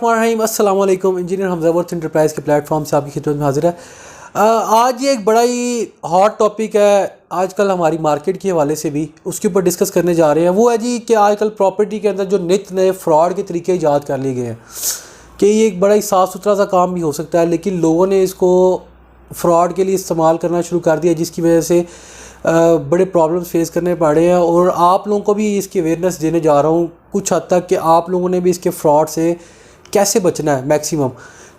बिस्मिल्लाहिर्रहमानिर्रहीम अस्सलाम वालेकुम। इंजीनियर हमजा वर्थ एंटरप्राइज़ के प्लेटफॉर्म से आपकी खिदमत में हाजिर है। आज ये एक बड़ा ही हॉट टॉपिक है आजकल हमारी मार्केट के हवाले से भी, उसके ऊपर डिस्कस करने जा रहे हैं। वो है जी कि आजकल प्रॉपर्टी के अंदर जो नित नए फ्रॉड के तरीके ईजाद कर लिए गए हैं कि ये एक बड़ा ही साफ़ सुथरा सा काम भी हो सकता है, लेकिन लोगों ने इसको फ्रॉड के लिए इस्तेमाल करना शुरू कर दिया, जिसकी वजह से बड़े प्रॉब्लम्स फेस करने पड़े हैं। और आप लोगों को भी इसकी अवेयरनेस देने जा रहा हूँ कुछ हद तक कि आप लोगों ने भी इसके फ्रॉड से कैसे बचना है मैक्सिमम,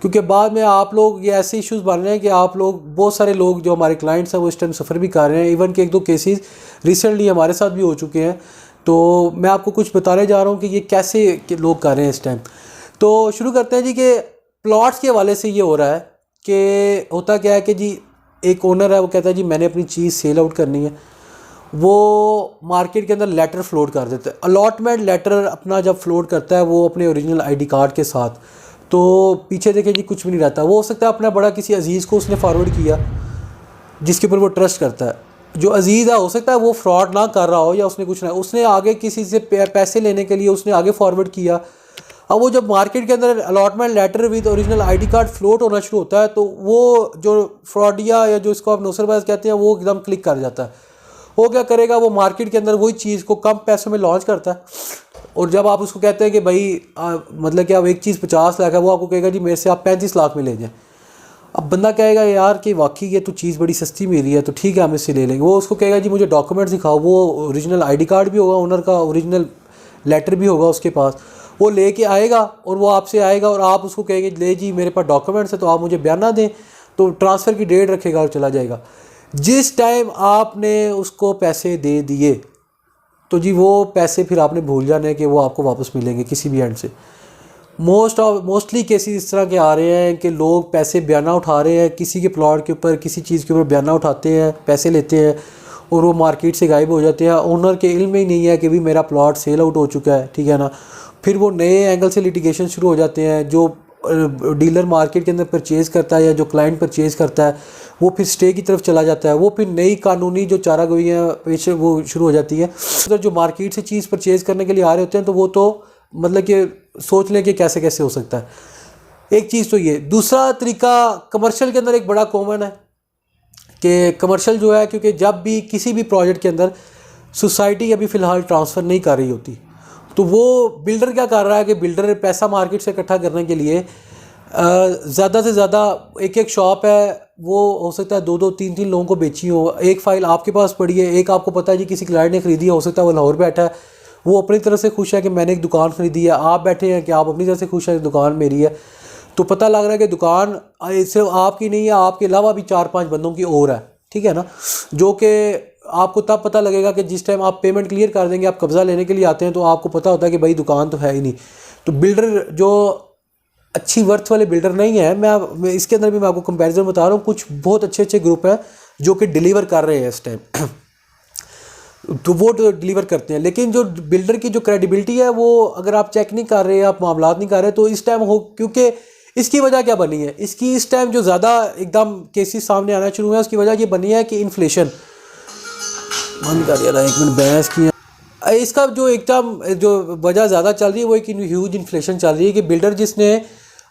क्योंकि बाद में आप लोग ये ऐसे इश्यूज़ बन रहे हैं कि आप लोग बहुत सारे लोग जो हमारे क्लाइंट्स हैं वो इस टाइम सफ़र भी कर रहे हैं। इवन के एक दो केसेस रिसेंटली हमारे साथ भी हो चुके हैं, तो मैं आपको कुछ बताने जा रहा हूँ कि ये कैसे लोग कर रहे हैं इस टाइम। तो शुरू करते हैं जी कि प्लॉट्स के हवाले से ये हो रहा है कि होता क्या है कि जी एक ओनर है, वो कहता है जी मैंने अपनी चीज़ सेल आउट करनी है। वो मार्केट के अंदर लेटर फ्लोट कर देता है, अलॉटमेंट लेटर अपना जब फ्लोट करता है वो अपने ओरिजिनल आईडी कार्ड के साथ, तो पीछे देखें जी कुछ भी नहीं रहता। वो हो सकता है अपना बड़ा किसी अजीज़ को उसने फॉरवर्ड किया जिसके ऊपर वो ट्रस्ट करता है। जो अजीज़ है हो सकता है वो फ्रॉड ना कर रहा हो या उसने कुछ ना, उसने आगे किसी से पैसे लेने के लिए उसने आगे फॉरवर्ड किया। अब वो जब मार्केट के अंदर allotment letter with original ID card float होना शुरू होता है, तो वो जो फ्रॉडिया या जो इसको आप नौसरबाज कहते हैं वो एकदम क्लिक कर जाता है। वो क्या करेगा, वो मार्केट के अंदर वही चीज़ को कम पैसों में लॉन्च करता है। और जब आप उसको कहते हैं कि भाई मतलब कि आप एक चीज़ 50 लाख है, वो आपको कहेगा जी मेरे से आप 35 लाख में ले जाएं। अब बंदा कहेगा यार कि वाकई ये तो चीज़ बड़ी सस्ती मेरी है, तो ठीक है हम इससे ले लेंगे। वो उसको कहेगा जी मुझे डॉक्यूमेंट्स दिखाओ, वो ओरिजिनल आईडी कार्ड भी होगा ओनर का, ओरिजिनल लेटर भी होगा उसके पास। वो लेके आएगा और वो आपसे आएगा और आप उसको कहेंगे ले जी मेरे पास डॉक्यूमेंट्स है तो आप मुझे बयाना दें, तो ट्रांसफ़र की डेट रखेगा और चला जाएगा। जिस टाइम आपने उसको पैसे दे दिए तो जी वो पैसे फिर आपने भूल जाने कि वो आपको वापस मिलेंगे किसी भी एंड से। मोस्टली केसेस इस तरह के आ रहे हैं कि लोग पैसे बयाना उठा रहे हैं किसी के प्लॉट के ऊपर, किसी चीज़ के ऊपर बयाना उठाते हैं, पैसे लेते हैं और वो मार्केट से गायब हो जाते हैं। ओनर के इल्म में ही नहीं है कि भी मेरा प्लॉट सेल आउट हो चुका है, ठीक है ना। फिर वो नए एंगल से लिटिगेशन शुरू हो जाते हैं। जो डीलर मार्केट के अंदर परचेज़ करता है या जो क्लाइंट परचेज़ करता है वो फिर स्टे की तरफ चला जाता है। वो फिर नई कानूनी जो चारागोइयाँ पेश वो शुरू हो जाती हैं। अगर जो मार्केट से चीज़ परचेज़ करने के लिए आ रहे होते हैं तो वो तो मतलब कि सोच लें कि कैसे कैसे हो सकता है। एक चीज़ तो ये। दूसरा तरीका कमर्शियल के अंदर एक बड़ा कॉमन है कि कमर्शियल जो है, क्योंकि जब भी किसी भी प्रोजेक्ट के अंदर सोसाइटी अभी फ़िलहाल ट्रांसफ़र नहीं कर रही होती, तो वो बिल्डर क्या कर रहा है कि बिल्डर पैसा मार्केट से इकट्ठा करने के लिए ज़्यादा से ज़्यादा एक एक शॉप है वो हो सकता है दो दो तीन तीन लोगों को बेची हो। एक फ़ाइल आपके पास पड़ी है, एक आपको पता है जी किसी क्लाइंट ने ख़रीदी है, हो सकता है वो लाहौर बैठा है, वो अपनी तरफ से खुश है कि मैंने एक दुकान ख़रीदी है। आप बैठे हैं कि आप अपनी तरफ से खुश हैं दुकान मेरी है, तो पता लग रहा है कि दुकान सिर्फ आपकी नहीं है, आपके अलावा भी 4-5 बंदों की और है, ठीक है ना। जो कि आपको तब पता लगेगा कि जिस टाइम आप पेमेंट क्लियर कर देंगे, आप कब्ज़ा लेने के लिए आते हैं, तो आपको पता होता है कि भाई दुकान तो है ही नहीं। तो बिल्डर जो अच्छी वर्थ वाले बिल्डर नहीं है, मैं इसके अंदर भी मैं आपको कंपैरिजन बता रहा हूँ। कुछ बहुत अच्छे अच्छे ग्रुप हैं जो कि डिलीवर कर रहे हैं इस टाइम तो वो डिलीवर करते हैं। लेकिन जो बिल्डर की जो क्रेडिबिलिटी है वो अगर आप चेक नहीं कर रहे, आप मामलात नहीं कर रहे, तो इस टाइम हो, क्योंकि इसकी वजह क्या बनी है, इसकी इस टाइम जो ज़्यादा एकदम केसेस सामने आना शुरू हुए हैं उसकी वजह ये बनी है कि इन्फ्लेशन बंद कर दिया था 1 मिनट बहस की। इसका जो एकदम जो वजह ज़्यादा चल रही है वो एक ह्यूज इन्फ्लेशन चल रही है कि बिल्डर जिसने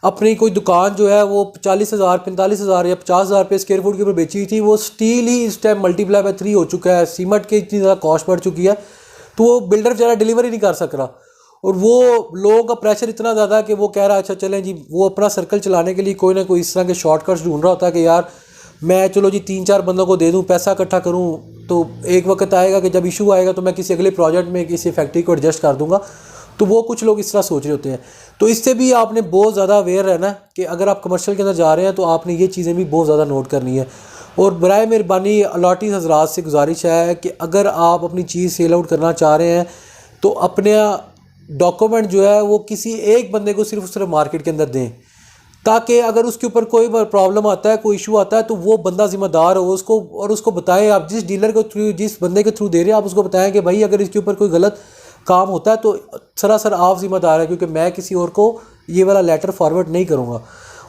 अपनी कोई दुकान जो है वो 40,000 45,000 या 50,000 रुपये स्क्वायर फुट के ऊपर बेची थी, वो स्टील ही इस टाइम मल्टीप्लाई बाय 3 हो चुका है। सीमेंट की इतनी ज़्यादा कॉस्ट बढ़ चुकी है, तो वो बिल्डर बेचारा डिलीवरी नहीं कर सक रहा। और वो लोगों का प्रेशर इतना ज़्यादा है कि वो कह रहा है अच्छा चलें जी, वो अपना सर्कल चलाने के लिए कोई ना कोई इस तरह के शॉर्टकट्स ढूंढ रहा होता है कि यार मैं चलो जी 3-4 बंदों को दे दूं, पैसा इकट्ठा करूं, तो एक वक्त आएगा कि जब इशू आएगा तो मैं किसी अगले प्रोजेक्ट में किसी फैक्ट्री को एडजस्ट कर दूंगा। तो वो कुछ लोग इस तरह सोच रहे होते हैं। तो इससे भी आपने बहुत ज़्यादा अवेयर रहना है कि अगर आप कमर्शियल के अंदर जा रहे हैं तो आपने ये चीज़ें भी बहुत ज़्यादा नोट करनी है। और बराए मेहरबानी अलॉटीज़ हज़रात से गुजारिश है कि अगर आप अपनी चीज़ सेल आउट करना चाह रहे हैं तो अपने डॉक्यूमेंट जो है वो किसी एक बंदे को सिर्फ मार्केट के अंदर दें, ताकि अगर उसके ऊपर कोई प्रॉब्लम आता है, कोई इशू आता है, तो वो बंदा ज़िम्मेदार हो उसको, और उसको बताएं। आप जिस डीलर को थ्रू, जिस बंदे के थ्रू दे रहे हैं, आप उसको बताएं कि भाई अगर इसके ऊपर कोई गलत काम होता है तो सरासर आप ज़िम्मेदार है, क्योंकि मैं किसी और को ये वाला लेटर फॉरवर्ड नहीं करूँगा।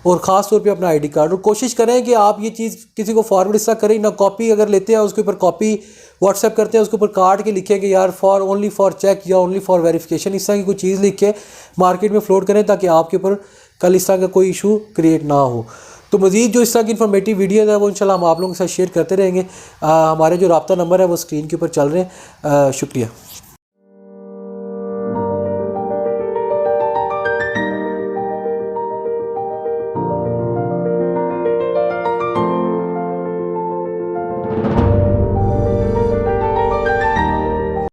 और ख़ास तौर पे अपना आईडी कार्ड। और कोशिश करें कि आप ये चीज़ किसी को फॉरवर्ड इस तरह करें ना, कॉपी अगर लेते हैं उसके ऊपर कॉपी व्हाट्सएप करते हैं उसके ऊपर काट के लिखें कि यार फॉर ओनली फॉर चेक या ओनली फॉर वेरिफिकेशन, इस तरह की कोई चीज़ लिख के मार्केट में फ्लोट करें ताकि आपके ऊपर कल इस तरह का कोई इशू क्रिएट ना हो। तो मज़ीद जो इस तरह की इन्फॉर्मेटिव वीडियोज़ है वो इंशाल्लाह हम आप लोगों के साथ शेयर करते रहेंगे। हमारे जो रब्ता नंबर है वो स्क्रीन के ऊपर चल रहे हैं। शुक्रिया।